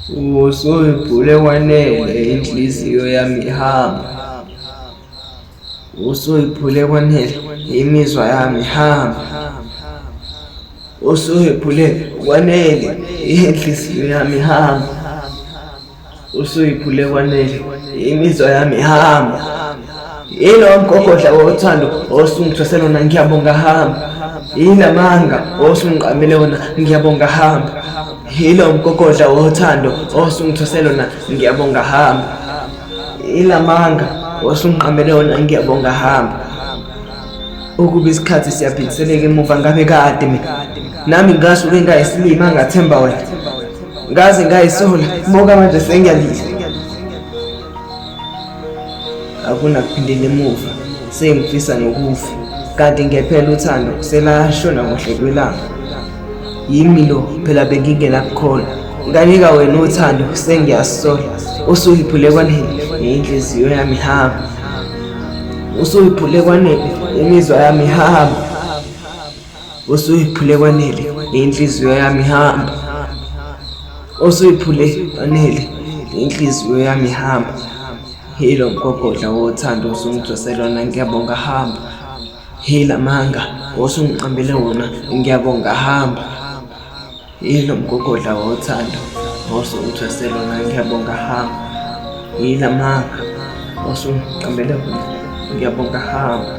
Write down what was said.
Usuyiphule kwanele inhliziyo yami ihamba. Usuyiphule kwanele imizwa yami ihamba. Usuyiphule kwanele inhliziyo yami ihamba. Usuyiphule kwanele imizwa yami ihamba. Yilo mgogodla wothando osungithwasela wona ngiyabonga hamba. Yilamanga osungiqamele wona ngiyabonga hamba. Yilo mgogodla wothando osungithwasela wona ngiyabonga hamba. Yilamanga osungiqamele wona ngiyabonga hamba. Ukuba isikhathi siyaphindiseleka emuva ngabe kade mina nami ngasuke ngayisilima ngathemba wena. Ngaze ngayisola moka manje sengiyalila. Akunakuphindela emuva sengifisa nokufa kanti ngephela uthando selashona kuhle kwelanga. Yimi lo phela bengingenakukholwa nganika wena uthando sengiyasola. Usuyiphule kwanele inhliziyo yami ihamba. Usuyiphule kwanele imizwa yami ihamba. Usuyiphule kwanele inhliziyo yami ihamba. Usuyiphule kwanele inhliziyo yami ihamba. Yilo mgogodla wothando osungithwasela wona ngiyabonga hamba. Yilamanga osungiqambele wona ngiyabonga hamba. Yilo mgogodla wothando osungithwasela wona ngiyabonga hamba. Yilamanga osungiqambele wona ngiyabonga hamba.